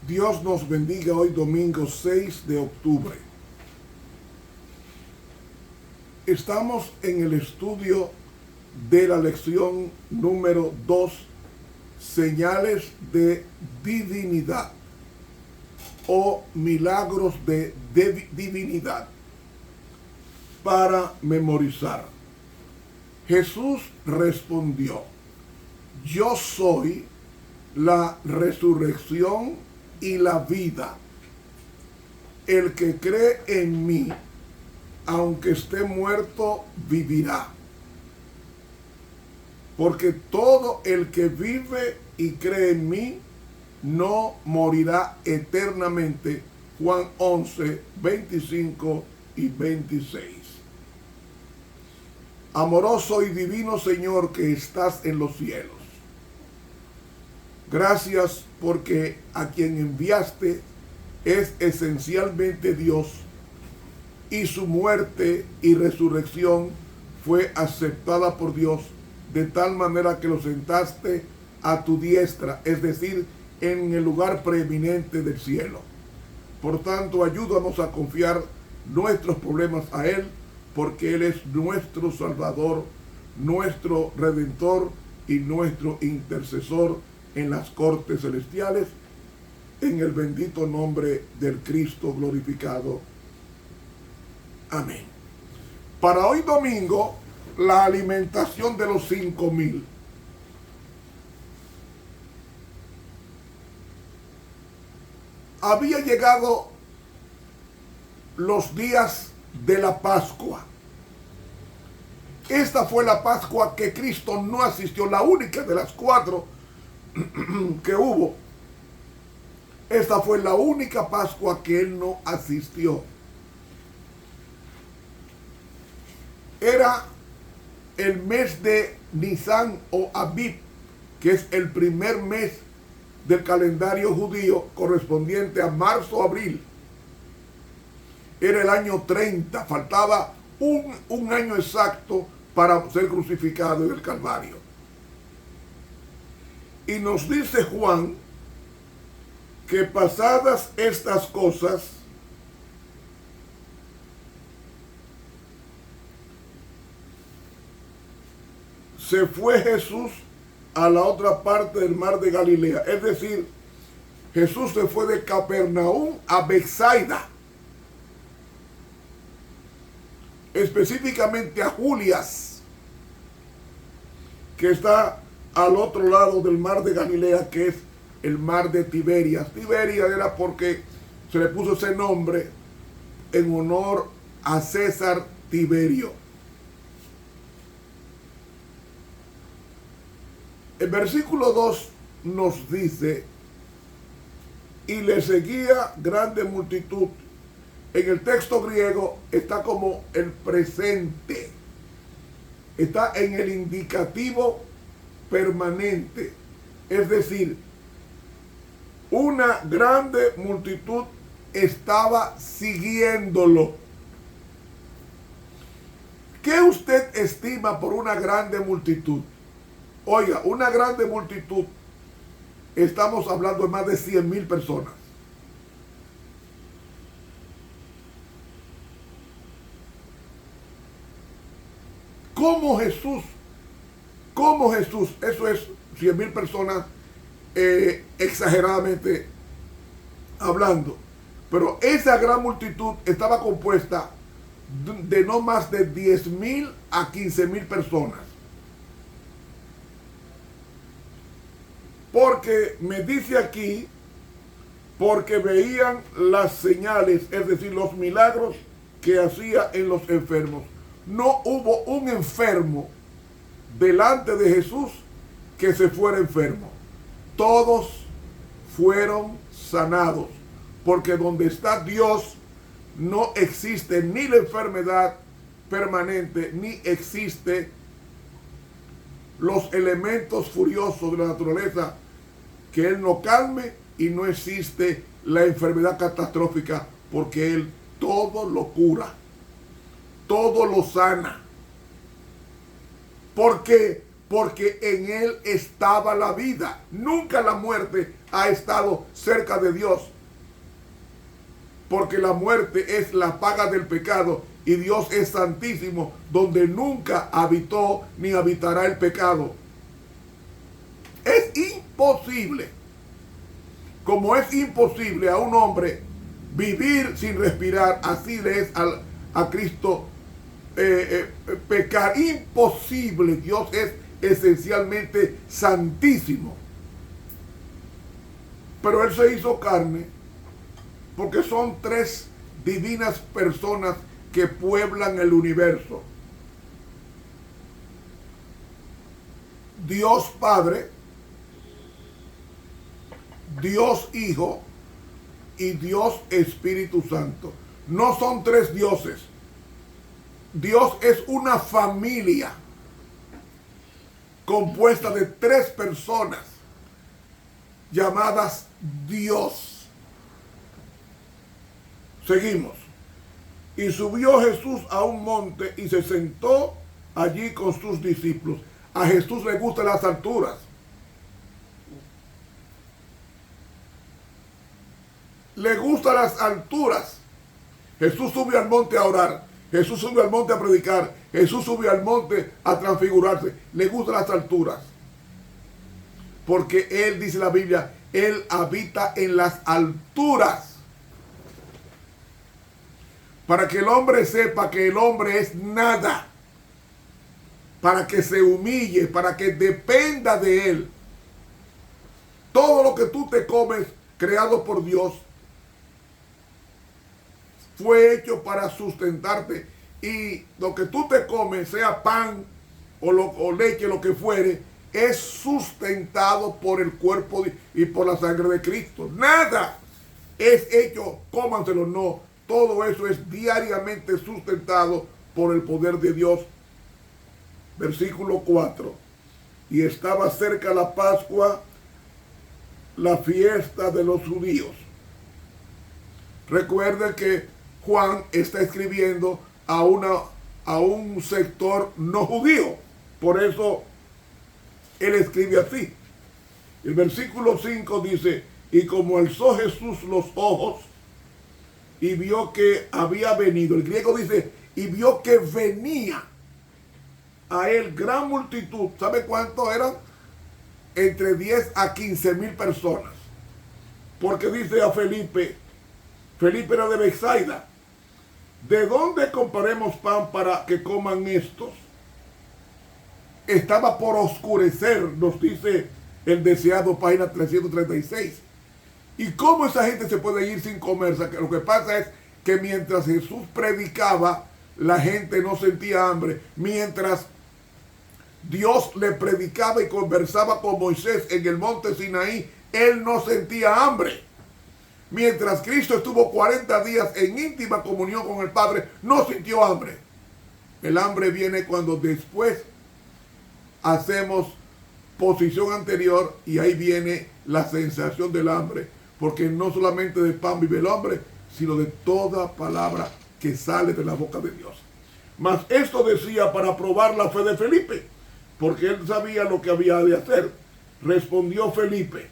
Dios nos bendiga hoy domingo 6 de octubre. Estamos en el estudio de la lección número 2, señales de divinidad o milagros de divinidad, para memorizar. Jesús respondió: yo soy la resurrección y la vida. El que cree en mí, aunque esté muerto, vivirá. Porque todo el que vive y cree en mí no morirá eternamente. Juan 11, 25 y 26. Amoroso y divino Señor que estás en los cielos, gracias porque a quien enviaste es esencialmente Dios, y su muerte y resurrección fue aceptada por Dios de tal manera que lo sentaste a tu diestra, es decir, en el lugar preeminente del cielo. Por tanto, ayúdanos a confiar nuestros problemas a Él, porque Él es nuestro Salvador, nuestro Redentor y nuestro intercesor en las cortes celestiales, en el bendito nombre del Cristo glorificado. Amén. Para hoy domingo, la alimentación de los 5,000. Había llegado los días de la Pascua. Esta fue la Pascua que Cristo no asistió, la única de las 4 que hubo. Esta fue la única Pascua que Él no asistió. Era el mes de Nisan o Abib, que es el primer mes del calendario judío correspondiente a marzo-abril. Era el año 30, faltaba un año exacto para ser crucificado en el Calvario. Y nos dice Juan que pasadas estas cosas, se fue Jesús a la otra parte del mar de Galilea. Es decir, Jesús se fue de Capernaum a Betsaida, específicamente a Julias, que está al otro lado del mar de Galilea, que es el mar de Tiberias. Tiberias era porque se le puso ese nombre en honor a César Tiberio. El versículo 2 nos dice: y le seguía grande multitud. En el texto griego está como el presente, está en el indicativo permanente, es decir, una grande multitud estaba siguiéndolo. ¿Qué usted estima por una grande multitud? Oiga, una grande multitud, estamos hablando de más de 100,000 personas. ¿Cómo Jesús, eso es 100,000 personas exageradamente hablando, pero esa gran multitud estaba compuesta de no más de 10,000 a 15,000 personas. Porque me dice aquí, porque veían las señales, es decir, los milagros que hacía en los enfermos. No hubo un enfermo delante de Jesús que se fuera enfermo. Todos fueron sanados, porque donde está Dios no existe ni la enfermedad permanente, ni existe los elementos furiosos de la naturaleza que Él no calme, y no existe la enfermedad catastrófica, porque Él todo lo cura, todo lo sana. ¿Por qué? Porque en Él estaba la vida. Nunca la muerte ha estado cerca de Dios. Porque la muerte es la paga del pecado y Dios es santísimo, donde nunca habitó ni habitará el pecado. Es imposible, como es imposible a un hombre vivir sin respirar, así le es a Cristo pecar. Imposible. Dios es esencialmente santísimo. Pero Él se hizo carne porque son tres divinas personas que pueblan el universo. Dios Padre, Dios Hijo y Dios Espíritu Santo. No son tres dioses. Dios es una familia compuesta de tres personas llamadas Dios. Seguimos. Y subió Jesús a un monte y se sentó allí con sus discípulos. A Jesús le gustan las alturas. Le gustan las alturas. Jesús subió al monte a orar. Jesús subió al monte a predicar. Jesús subió al monte a transfigurarse. Le gustan las alturas. Porque Él, dice la Biblia, Él habita en las alturas. Para que el hombre sepa que el hombre es nada. Para que se humille, para que dependa de Él. Todo lo que tú te comes, creado por Dios, fue hecho para sustentarte. Y lo que tú te comes, sea pan o leche, lo que fuere, es sustentado por el cuerpo y por la sangre de Cristo. Nada es hecho, cómanselo, no. Todo eso es diariamente sustentado por el poder de Dios. Versículo 4. Y estaba cerca la Pascua, la fiesta de los judíos. Recuerden que Juan está escribiendo a un sector no judío. Por eso él escribe así. El versículo 5 dice: y como alzó Jesús los ojos y vio que había venido. El griego dice: y vio que venía a él gran multitud. ¿Sabe cuánto eran? Entre 10 a 15 mil personas. Porque dice a Felipe era de Betsaida: ¿de dónde compraremos pan para que coman estos? Estaba por oscurecer, nos dice el deseado, página 336. ¿Y cómo esa gente se puede ir sin comer? O sea, que lo que pasa es que mientras Jesús predicaba, la gente no sentía hambre. Mientras Dios le predicaba y conversaba con Moisés en el monte Sinaí, él no sentía hambre. Mientras Cristo estuvo 40 días en íntima comunión con el Padre, no sintió hambre. El hambre viene cuando después hacemos posición anterior y ahí viene la sensación del hambre. Porque no solamente de pan vive el hombre, sino de toda palabra que sale de la boca de Dios. Mas esto decía para probar la fe de Felipe, porque él sabía lo que había de hacer. Respondió Felipe: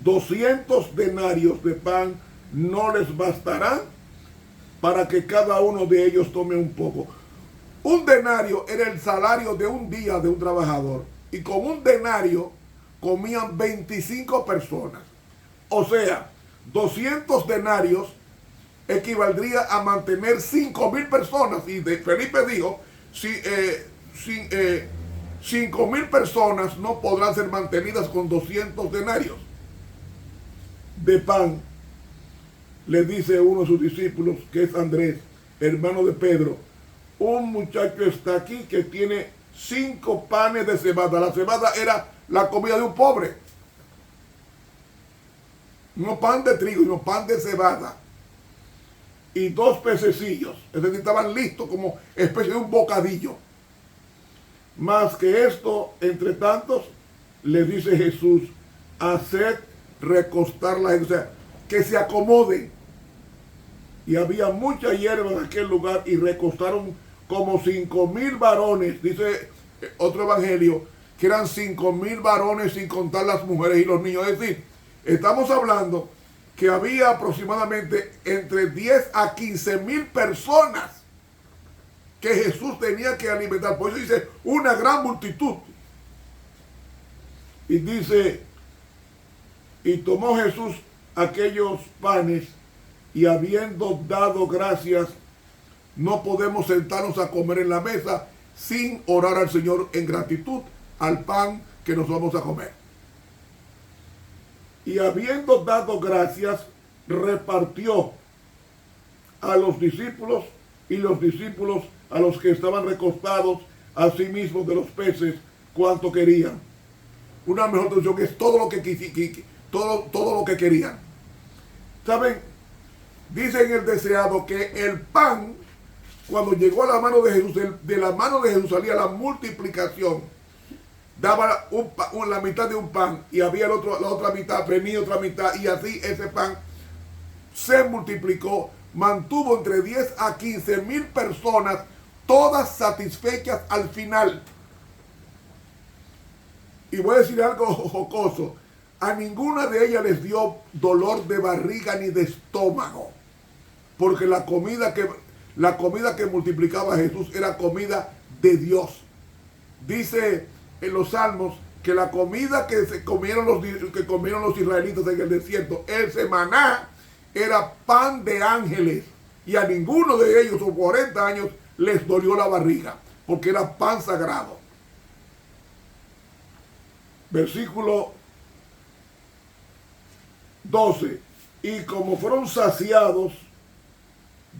200 denarios de pan no les bastarán para que cada uno de ellos tome un poco. Un denario era el salario de un día de un trabajador. Y con un denario comían 25 personas. O sea, 200 denarios equivaldría a mantener 5,000 personas. Y Felipe dijo: 5,000 personas no podrán ser mantenidas con 200 denarios de pan. Le dice uno de sus discípulos, que es Andrés, hermano de Pedro: un muchacho está aquí que tiene 5 panes de cebada. La cebada era la comida de un pobre. No pan de trigo, sino pan de cebada. Y 2 pececillos. Es decir, estaban listos como especie de un bocadillo. Más que esto, entre tantos, le dice Jesús: haced recostar la gente. O sea, que se acomoden. Y había mucha hierba en aquel lugar y recostaron como 5,000 varones. Dice otro evangelio que eran 5,000 varones sin contar las mujeres y los niños. Es decir, estamos hablando que había aproximadamente entre 10 a 15,000 personas que Jesús tenía que alimentar. Por eso dice una gran multitud. Y dice, y tomó Jesús aquellos panes y habiendo dado gracias, no podemos sentarnos a comer en la mesa sin orar al Señor en gratitud al pan que nos vamos a comer. Y habiendo dado gracias, repartió a los discípulos y los discípulos a los que estaban recostados a sí mismos de los peces cuanto querían. Una mejor traducción que es todo lo que todo lo que querían. ¿Saben? Dice en el deseado que el pan, cuando llegó a la mano de Jesús, de la mano de Jesús salía la multiplicación. Daba la mitad de un pan y había la otra mitad, venía otra mitad, y así ese pan se multiplicó, mantuvo entre 10 a 15,000 personas, todas satisfechas al final. Y voy a decir algo jocoso, a ninguna de ellas les dio dolor de barriga ni de estómago, porque la comida que multiplicaba Jesús era comida de Dios. Dice en los Salmos que la comida que comieron los israelitas en el desierto, el maná, era pan de ángeles, y a ninguno de ellos por 40 años les dolió la barriga, porque era pan sagrado. Versículo 12. Y como fueron saciados,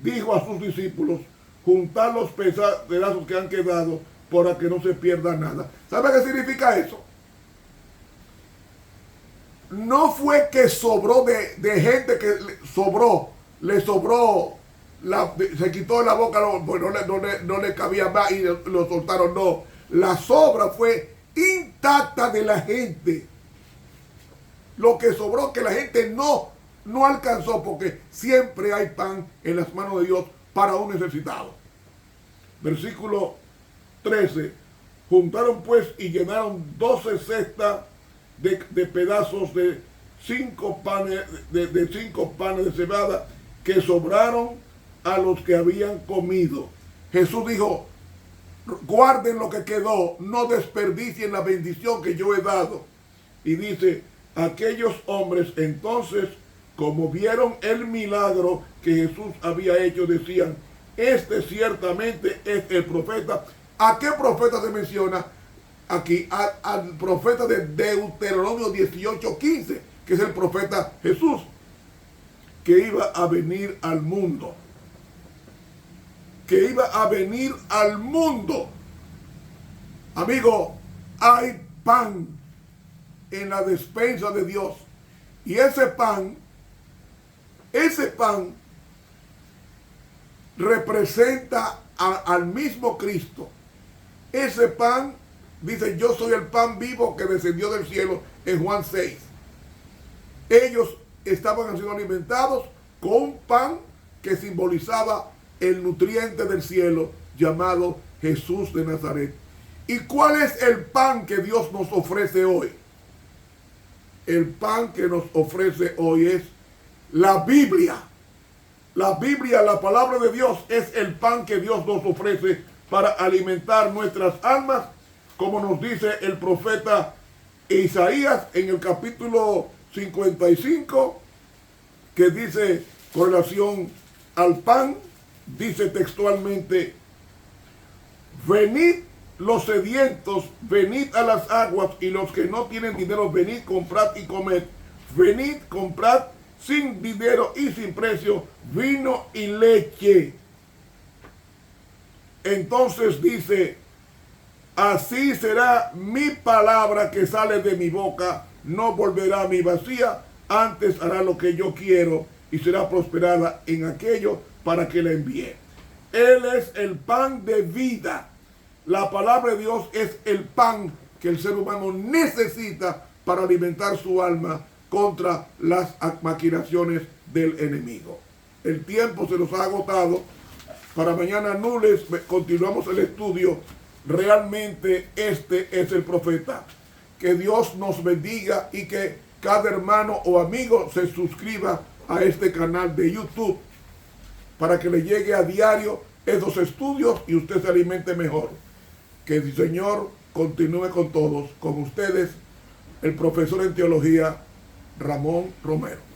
dijo a sus discípulos, juntar los pedazos que han quedado para que no se pierda nada. ¿Sabe qué significa eso? No fue que sobró de gente que le sobró, se quitó de la boca, no le cabía más y lo soltaron. No, la sobra fue intacta de la gente. Lo que sobró que la gente no alcanzó, porque siempre hay pan en las manos de Dios para un necesitado. Versículo 13. Juntaron pues y llenaron 12 cestas de pedazos de 5 panes de cebada que sobraron a los que habían comido. Jesús dijo, guarden lo que quedó, no desperdicien la bendición que yo he dado. Y dice, aquellos hombres entonces, como vieron el milagro que Jesús había hecho, decían, este ciertamente es el profeta. ¿A qué profeta se menciona aquí? Al profeta de Deuteronomio 18:15, que es el profeta Jesús, que iba a venir al mundo. Que iba a venir al mundo. Amigo, hay pan en la despensa de Dios. Y ese pan representa al mismo Cristo. Ese pan, dice, yo soy el pan vivo que descendió del cielo en Juan 6. Ellos estaban siendo alimentados con un pan que simbolizaba el nutriente del cielo llamado Jesús de Nazaret. ¿Y cuál es el pan que Dios nos ofrece hoy? El pan que nos ofrece hoy es la Biblia. La Biblia, la palabra de Dios, es el pan que Dios nos ofrece para alimentar nuestras almas, como nos dice el profeta Isaías en el capítulo 55, que dice con relación al pan, dice textualmente, venid los sedientos, venid a las aguas, y los que no tienen dinero, venid, comprad y comed. Venid, comprad sin dinero y sin precio vino y leche. Entonces dice, así será mi palabra que sale de mi boca, no volverá a mí vacía, antes hará lo que yo quiero y será prosperada en aquello para que la envíe. Él es el pan de vida. La palabra de Dios es el pan que el ser humano necesita para alimentar su alma contra las maquinaciones del enemigo. El tiempo se nos ha agotado. Para mañana lunes continuamos el estudio realmente este es el profeta. Que Dios nos bendiga y que cada hermano o amigo se suscriba a este canal de YouTube para que le llegue a diario esos estudios y usted se alimente mejor. Que el Señor continúe con todos, con ustedes, el profesor en teología Ramón Romero.